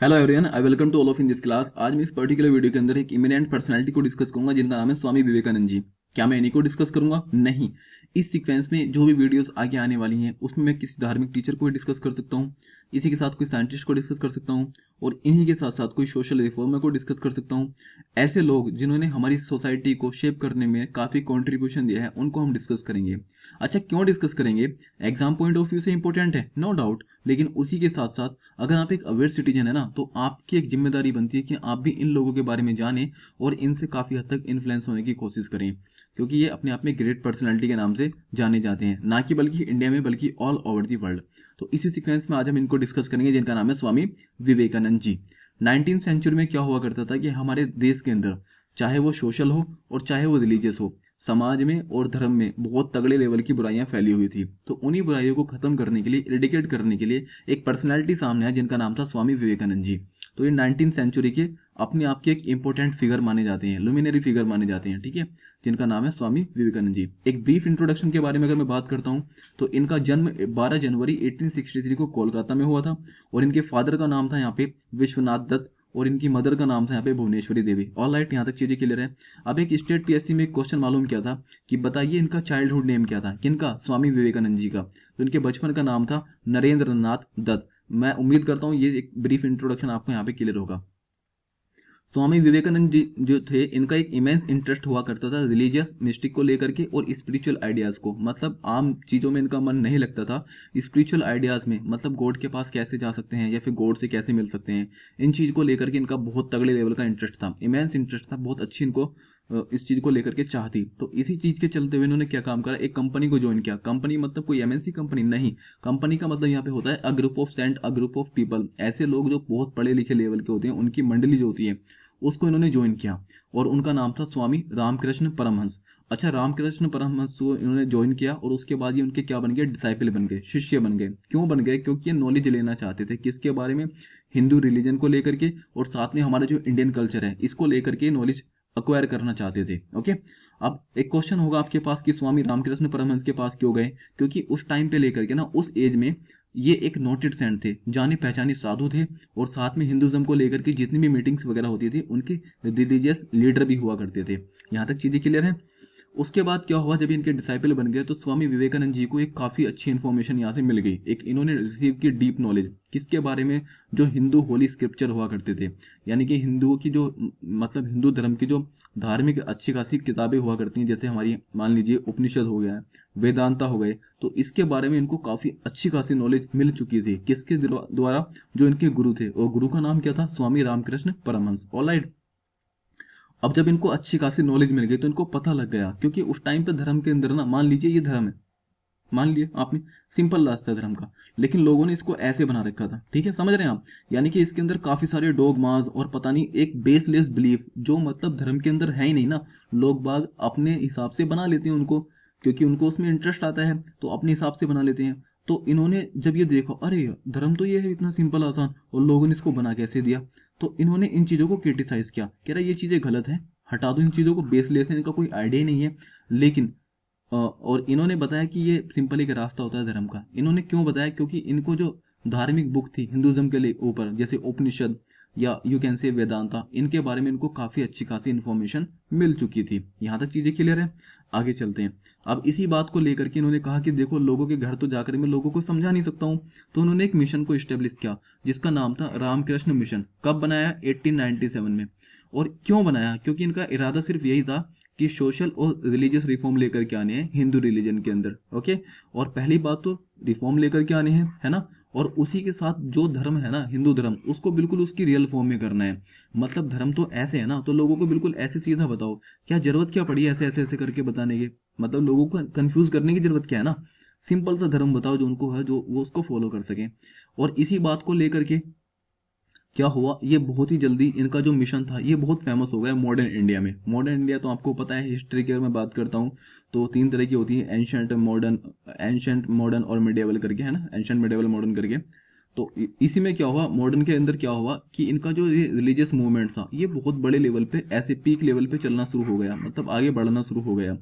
Hello everyone, I welcome to all of in this class. आज मैं इस particular video के अंदर एक इमिनेंट पर्सनालिटी को डिस्कस करूंगा जिनका नाम है स्वामी विवेकानंद जी। क्या मैं इन्हीं को डिस्कस करूंगा? नहीं। इस सीक्वेंस में जो भी वीडियोस आगे आने वाली हैं उसमें मैं किसी धार्मिक टीचर को भी डिस्कस कर सकता हूँ, इसी के साथ कोई साइंटिस्ट को डिस्कस कर सकता हूँ, और इन्हीं के साथ साथ कोई सोशल रिफॉर्मर को डिस्कस कर सकता हूँ। ऐसे लोग जिन्होंने हमारी सोसाइटी को शेप करने में काफ़ी कॉन्ट्रीब्यूशन दिया है उनको हम डिस्कस करेंगे। अच्छा, क्यों डिस्कस करेंगे? एग्जाम पॉइंट ऑफ व्यू से इंपॉर्टेंट है, नो डाउट, लेकिन उसी के साथ साथ अगर आप एक अवेयर सिटीजन है ना, तो आपकी एक जिम्मेदारी बनती है कि आप भी इन लोगों के बारे में जानें और इनसे काफ़ी हद तक इन्फ्लुएंस होने की कोशिश करें, क्योंकि ये अपने आप में ग्रेट पर्सनालिटी के नाम से जाने जाते हैं, ना कि बल्कि इंडिया में बल्कि ऑल ओवर दी वर्ल्ड। तो इसी सीक्वेंस में आज हम इनको डिस्कस करेंगे जिनका नाम है स्वामी विवेकानंद जी। 19वीं सेंचुरी में क्या हुआ करता था कि हमारे देश के अंदर चाहे वो सोशल हो और चाहे वो रिलीजियस हो, समाज में और धर्म में बहुत तगड़े लेवल की बुराइयां फैली हुई थी। तो उन्हीं बुराइयों को खत्म करने के लिए, इरेडिकेट करने के लिए एक पर्सनालिटी सामने आया जिनका नाम था स्वामी विवेकानंद जी। तो ये 19वीं सेंचुरी के अपने आप के एक इंपॉर्टेंट फिगर माने जाते हैं, लुमिनरी फिगर माने जाते हैं, ठीक है, जिनका नाम है स्वामी विवेकानंद जी। एक ब्रीफ इंट्रोडक्शन के बारे में अगर मैं बात करता हूँ तो इनका जन्म 12 जनवरी 1863 को कोलकाता में हुआ था, और इनके फादर का नाम था यहाँ पे विश्वनाथ दत्त, और इनकी मदर का नाम था यहाँ पे भुवनेश्वरी देवी। ऑल राइट, यहाँ तक चीजें क्लियर है। अब एक स्टेट पीएससी में एक क्वेश्चन मालूम किया था कि बताइए इनका चाइल्डहुड नेम क्या था, किनका? स्वामी विवेकानंद जी का। तो इनके बचपन का नाम था नरेंद्र नाथ दत्त। मैं उम्मीद करता हूँ ये एक ब्रीफ इंट्रोडक्शन आपको यहाँ पे क्लियर होगा। स्वामी विवेकानंद जी जो थे, इनका एक इमेंस इंटरेस्ट हुआ करता था रिलीजियस मिस्टिक को लेकर के और स्पिरिचुअल आइडियाज को। मतलब आम चीजों में इनका मन नहीं लगता था, स्पिरिचुअल आइडियाज में, मतलब गॉड के पास कैसे जा सकते हैं या फिर गॉड से कैसे मिल सकते हैं, इन चीज को लेकर के इनका बहुत तगड़े लेवल का इंटरेस्ट था, इमेंस इंटरेस्ट था, बहुत अच्छी इनको इस चीज को लेकर के चाह थी। तो इसी चीज के चलते हुए इन्होंने क्या काम करा, एक कंपनी को ज्वाइन किया। कंपनी मतलब कोई एमएनसी कंपनी नहीं, कंपनी का मतलब यहाँ पे होता है a group of saint, a group of people. ऐसे लोग जो बहुत पढ़े लिखे लेवल के होते हैं, उनकी मंडली जो होती है, उसको इन्होंने ज्वाइन किया, और उनका नाम था स्वामी रामकृष्ण परमहंस। अच्छा, रामकृष्ण परमहंस को इन्होंने ज्वाइन किया और उसके बाद ये उनके क्या बन गए, डिसाइपल बन गए, शिष्य बन गए। क्यों बन गए? क्योंकि ये नॉलेज लेना चाहते थे, किसके बारे में? हिंदू रिलीजन को लेकर के, और साथ में हमारा जो इंडियन कल्चर है इसको लेकर के नॉलेज अक्वायर करना चाहते थे। ओके, अब एक क्वेश्चन होगा आपके पास कि स्वामी रामकृष्ण परमहंस के पास क्यों गए? क्योंकि उस टाइम पे लेकर के ना, उस एज में ये एक नोटेड सेंट थे, जाने पहचाने साधु थे, और साथ में हिंदुज्म को लेकर के जितनी भी मीटिंग्स वगैरह होती थी उनके रिलीजियस लीडर भी हुआ करते थे। यहाँ तक चीजें क्लियर है। उसके बाद क्या हुआ, जब इनके डिसाइपल बन गए तो स्वामी विवेकानंद जी को एक काफ़ी अच्छी इन्फॉर्मेशन यहाँ से मिल गई। एक इन्होंने रिसीव की डीप नॉलेज, किसके बारे में? जो हिंदू होली स्क्रिप्चर हुआ करते थे, यानी कि हिंदुओं की जो मतलब हिंदू धर्म की जो धार्मिक अच्छी खासी किताबें हुआ करती हैं, जैसे हमारी मान लीजिए उपनिषद हो गया, वेदांता हो गए, तो इसके बारे में इनको काफ़ी अच्छी खासी नॉलेज मिल चुकी थी। किसके द्वारा? जो इनके गुरु थे, और गुरु का नाम क्या था? स्वामी रामकृष्ण परमहंस। ऑलराइट, अब जब इनको अच्छी खासी नॉलेज मिल गई तो इनको पता लग गया, क्योंकि उस टाइम पे धर्म के अंदर ना, मान लीजिए ये धर्म है, मान लिया आपने, सिंपल रास्ता है धर्म का, लेकिन लोगों ने इसको ऐसे बना रखा था, ठीक है, समझ रहे हैं आप? यानी कि इसके अंदर काफी सारे डोगमास और पता नहीं एक बेसलेस बिलीफ जो मतलब धर्म के अंदर है ही नहीं ना, लोग बाग अपने हिसाब से बना लेते हैं उनको, क्योंकि उनको उसमें इंटरेस्ट आता है तो अपने हिसाब से बना लेते हैं। तो इन्होंने जब ये देखा, अरे धर्म तो ये है इतना सिंपल आसान, और लोगों ने इसको बना कैसे दिया, तो इन्होंने इन चीज़ों को क्रिटिसाइज किया, कह रहा ये चीज़ें गलत हैं, हटा दो इन चीज़ों को, बेसलेस है, इनका कोई आइडिया ही नहीं है। लेकिन और इन्होंने बताया कि ये सिंपल एक रास्ता होता है धर्म का। इन्होंने क्यों बताया? क्योंकि इनको जो धार्मिक बुक थी हिंदुज्म के लिए ऊपर, जैसे उपनिषद या यू कैन से वेदांता, इनके बारे में इनको काफ़ी अच्छी खासी इन्फॉर्मेशन मिल चुकी थी। यहाँ तक चीज़ें क्लियर है। आगे चलते हैं। अब इसी बात को लेकर के इन्होंने कहा कि देखो, लोगों के घर तो जाकर मैं लोगों को समझा नहीं सकता हूँ, तो उन्होंने एक मिशन को इस्टेब्लिश किया जिसका नाम था रामकृष्ण मिशन। कब बनाया? 1897 में। और क्यों बनाया? क्योंकि इनका इरादा सिर्फ यही था कि सोशल और रिलीजियस रिफॉर्म लेकर के आने हैं हिंदू रिलीजन के अंदर। ओके, और पहली बात तो रिफॉर्म लेकर के आने हैं, है ना, और उसी के साथ जो धर्म है ना, हिंदू धर्म, उसको बिल्कुल उसकी रियल फॉर्म में करना है। मतलब धर्म तो ऐसे है ना, तो लोगों को बिल्कुल ऐसे सीधा बताओ। क्या जरूरत क्या पड़ी ऐसे ऐसे ऐसे करके बताने की? मतलब लोगों को कंफ्यूज करने की जरूरत क्या है ना? सिंपल सा धर्म बताओ जो उनको है, जो वो उसको फॉलो कर सके। और इसी बात को लेकर के क्या हुआ, ये बहुत ही जल्दी इनका जो मिशन था ये बहुत फेमस हो गया मॉडर्न इंडिया में। मॉडर्न इंडिया तो आपको पता है, हिस्ट्री की अगर मैं बात करता हूँ तो तीन तरह की होती है, एंशंट मॉडर्न और मिडिवल करके, है ना, एंशंट मिडिवल मॉडर्न करके। तो इसी में क्या हुआ, मॉडर्न के अंदर क्या हुआ कि इनका जो ये रिलीजियस मूवमेंट था ये बहुत बड़े लेवल पे, ऐसे पीक लेवल पे चलना शुरू हो गया, मतलब आगे बढ़ना शुरू हो गया।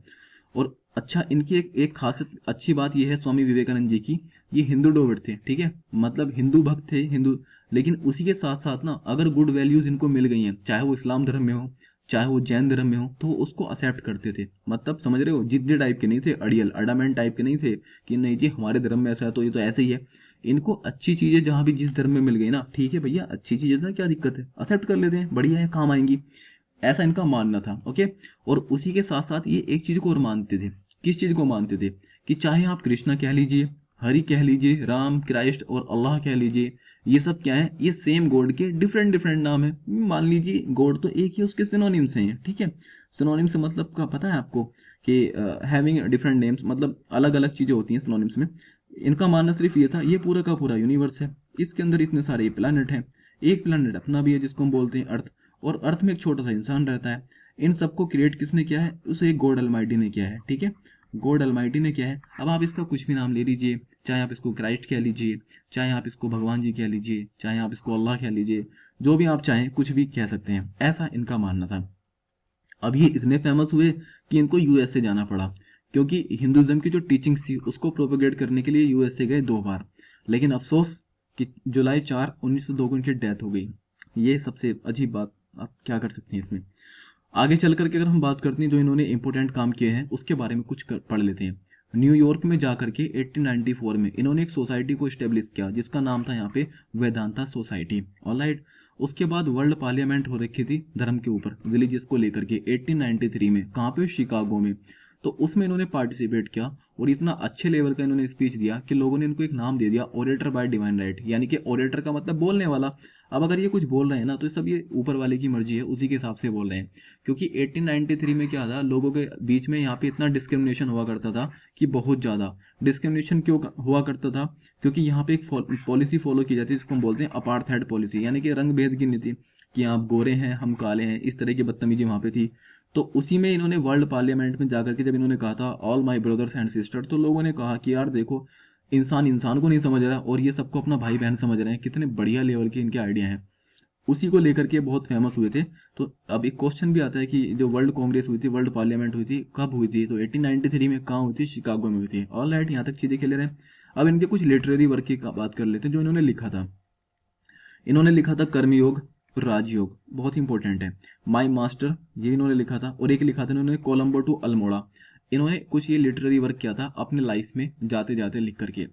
और अच्छा, इनकी एक खास अच्छी बात यह है स्वामी विवेकानंद जी की, ये हिंदू डोवर थे, ठीक है, मतलब हिंदू भक्त थे, हिंदू लेकिन उसी के साथ साथ ना अगर गुड वैल्यूज इनको मिल गई हैं, चाहे वो इस्लाम धर्म में हो चाहे वो जैन धर्म में हो, तो वो उसको एक्सेप्ट करते थे। मतलब समझ रहे हो, जिद्दी टाइप के नहीं थे, अड़ियल अडामेंट टाइप के नहीं थे कि नहीं जी हमारे धर्म में ऐसा है तो ये तो ऐसे ही है। इनको अच्छी चीजें जहां भी जिस धर्म में मिल गई ना, ठीक है भैया अच्छी चीजें ना, क्या दिक्कत है, एक्सेप्ट कर लेते हैं, बढ़िया है, काम आएंगी, ऐसा इनका मानना था। ओके। और उसी के साथ साथ ये एक चीज को और मानते थे। किस चीज को मानते थे? कि चाहे आप कृष्णा कह लीजिए, हरि कह लीजिए, राम, क्राइस्ट और अल्लाह कह लीजिए, ये सब क्या है, ये सेम गॉड के डिफरेंट डिफरेंट नाम है। मान लीजिए गॉड तो एक ही, उसके सिनोनिम्स हैं, ठीक है। सिनोनिम्स मतलब का पता है आपको कि हैविंग डिफरेंट नेम्स, मतलब अलग अलग चीजें होती हैं सिनोनिम्स में। इनका मानना सिर्फ ये था, ये पूरा का पूरा यूनिवर्स है, इसके अंदर इतने सारे प्लैनेट हैं, एक प्लैनेट अपना भी है जिसको हम बोलते हैं अर्थ, और अर्थ में एक छोटा सा इंसान रहता है। इन सबको क्रिएट किसने किया है? उसे एक गॉड अलमाइटी ने किया है, ठीक है। गॉड अलमाइटी ने किया है। अब आप इसका कुछ भी नाम ले लीजिए, चाहे आप इसको क्राइस्ट कह लीजिए, चाहे आप इसको भगवान जी कह लीजिए, चाहे आप इसको अल्लाह कह लीजिए, जो भी आप चाहें कुछ भी कह सकते हैं, ऐसा इनका मानना था। अब ये इतने फेमस हुए कि इनको यूएसए जाना पड़ा, क्योंकि हिंदुइज्म की जो टीचिंग्स थी उसको प्रोपेगेट करने के लिए यूएसए गए 2 बार। लेकिन अफसोस कि जुलाई 4 1902 को इनकी डेथ हो गई। ये सबसे अजीब बात, आप क्या कर सकते हैं इसमें। आगे चल करके अगर हम बात करते हैं जो इन्होंने इंपॉर्टेंट काम किए हैं उसके बारे में कुछ पढ़ लेते हैं। न्यूयॉर्क में जाकर के 1894 में इन्होंने एक सोसाइटी को स्टेब्लिश किया जिसका नाम था यहाँ पे वेदांता सोसाइटी। ऑलराइट। उसके बाद वर्ल्ड पार्लियामेंट हो रखी थी धर्म के ऊपर, रिलीजियस को लेकर के, 1893 में। कहाँ पे? शिकागो में। तो उसमें इन्होंने पार्टिसिपेट किया और इतना अच्छे लेवल का इन्होंने स्पीच दिया कि लोगों ने इनको एक नाम दे दिया, ओरेटर बाय डिवाइन राइट, यानी कि ओरेटर का मतलब बोलने वाला। अब अगर ये कुछ बोल रहे हैं ना तो सब ये ऊपर वाले की मर्जी है, उसी के हिसाब से बोल रहे हैं। क्योंकि 1893 में क्या था, लोगों के बीच में यहाँ पे इतना डिस्क्रिमिनेशन हुआ करता था कि बहुत ज़्यादा डिस्क्रिमिनेशन क्यों हुआ करता था? क्योंकि यहाँ पे एक पॉलिसी फॉलो की जाती है जिसको हम बोलते हैं अपार्थाइड पॉलिसी, यानी कि रंग भेद की नीति, कि आप गोरे हैं हम काले हैं, इस तरह की बदतमीजी वहाँ पे थी। तो उसी में इन्होंने वर्ल्ड पार्लियामेंट में जाकर के जब इन्होंने कहा था all my brothers and sister, तो लोगों ने कहा कि यार देखो, इंसान इंसान को नहीं समझ रहा और ये सबको अपना भाई बहन समझ रहे हैं, कितने बढ़िया लेवल के इनके आइडिया हैं। उसी को लेकर के बहुत फेमस हुए थे। तो अब एक क्वेश्चन भी आता है कि जो वर्ल्ड कांग्रेस हुई थी, वर्ल्ड पार्लियामेंट हुई थी, कब हुई थी? तो 1893 में। कहाँ हुई थी? शिकागो में हुई थी। ऑल राइट, यहाँ तक चीजें क्लियर है। अब इनके कुछ लिटरेरी वर्क की बात कर लेते हैं जो इन्होंने लिखा था। इन्होंने लिखा था कर्मयोग, राजयोग, बहुत इंपॉर्टेंट है। माई मास्टर, ये इन्होंने लिखा था। और एक लिखा था इन्होंने कोलंबो टू अल्मोड़ा। इन्होंने कुछ ये लिटरेरी वर्क किया था अपने लाइफ में जाते जाते लिख करके।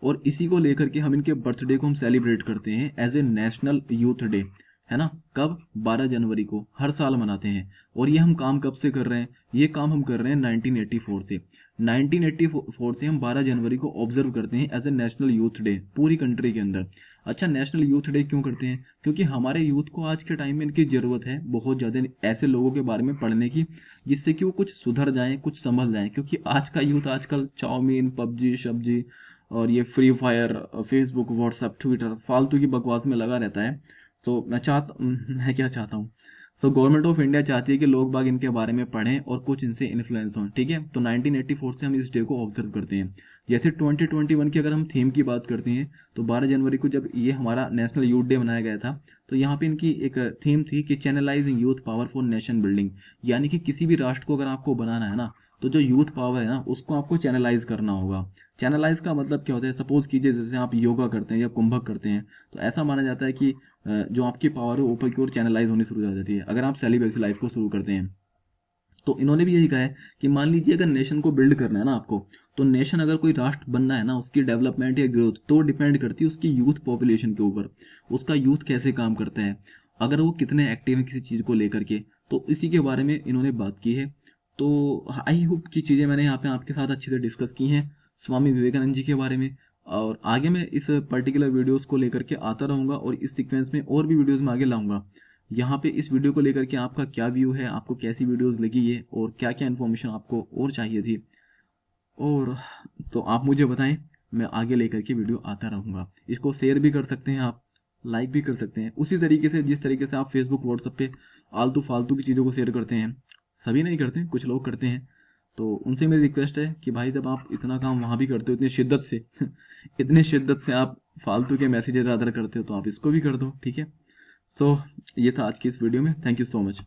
और इसी को लेकर के हम इनके बर्थडे को हम सेलिब्रेट करते हैं as a national youth day, है ना। कब? 12 जनवरी को हर साल मनाते हैं। और ये हम काम कब से कर रहे हैं? ये काम हम कर रहे हैं 1984 से। 1984 से हम 12 जनवरी को ऑब्जर्व करते हैं as a national youth day पूरी कंट्री के अंदर। अच्छा, नेशनल यूथ डे क्यों करते हैं? क्योंकि हमारे यूथ को आज के टाइम में इनकी ज़रूरत है बहुत ज़्यादा, ऐसे लोगों के बारे में पढ़ने की जिससे कि वो कुछ सुधर जाएं, कुछ संभल जाएं। क्योंकि आज का यूथ आजकल चाउमीन, पबजी, सब्जी और ये free fire, Facebook, WhatsApp, Twitter, फालतू की बकवास में लगा रहता है। तो मैं क्या चाहता हूँ, सो गवर्नमेंट ऑफ इंडिया चाहती है कि लोग बाग इनके बारे में पढ़ें और कुछ इनसे इन्फ्लुएंस हों, ठीक है। तो 1984 से हम इस डे को ऑब्जर्व करते हैं। जैसे 2021 की अगर हम थीम की बात करते हैं, तो 12 जनवरी को जब ये हमारा नेशनल यूथ डे मनाया गया था, तो यहाँ पे इनकी एक थीम थी कि channelising youth power for nation building, यानी कि किसी भी राष्ट्र को अगर आपको बनाना है ना, तो जो यूथ पावर है ना उसको आपको चैनलाइज करना होगा। चैनलाइज का मतलब क्या होता है? सपोज कीजिए जैसे आप योगा करते हैं या कुंभक करते हैं, तो ऐसा माना जाता है कि जो आपकी पावर है ऊपर की ओर चैनलाइज होनी शुरू हो जाती है अगर आप सेलिब्रेसी लाइफ को शुरू करते हैं। तो इन्होंने भी यही कहा है कि मान लीजिए अगर नेशन को बिल्ड करना है ना आपको, तो नेशन अगर कोई राष्ट्र बनना है ना, उसकी डेवलपमेंट या ग्रोथ तो डिपेंड करती है उसकी यूथ पॉपुलेशन के ऊपर, उसका यूथ कैसे काम करता है, अगर वो कितने एक्टिव है किसी चीज़ को लेकर के। तो इसी के बारे में इन्होंने बात की है। तो आई होप की चीज़ें मैंने यहाँ पे आपके साथ अच्छे से डिस्कस की हैं स्वामी विवेकानंद जी के बारे में। और आगे मैं इस पर्टिकुलर वीडियोस को लेकर के आता रहूँगा और इस सीक्वेंस में और भी वीडियोस में आगे लाऊंगा। यहाँ पे इस वीडियो को लेकर के आपका क्या व्यू है, आपको कैसी वीडियोस लगी है और क्या क्या इन्फॉर्मेशन आपको और चाहिए थी, और तो आप मुझे बताएं, मैं आगे लेकर के वीडियो आता रहूँगा। इसको शेयर भी कर सकते हैं आप, लाइक भी कर सकते हैं, उसी तरीके से जिस तरीके से आप फेसबुक व्हाट्सएप पे आलतू फालतू की चीज़ों को शेयर करते हैं। सभी नहीं करते, कुछ लोग करते हैं। तो उनसे मेरी रिक्वेस्ट है कि भाई जब आप इतना काम वहाँ भी करते हो इतनी शिद्दत से इतनी शिद्दत से आप फालतू के मैसेजेस ज़्यादा करते हो, तो आप इसको भी कर दो, ठीक है। सो ये था आज की इस वीडियो में। Thank you so much.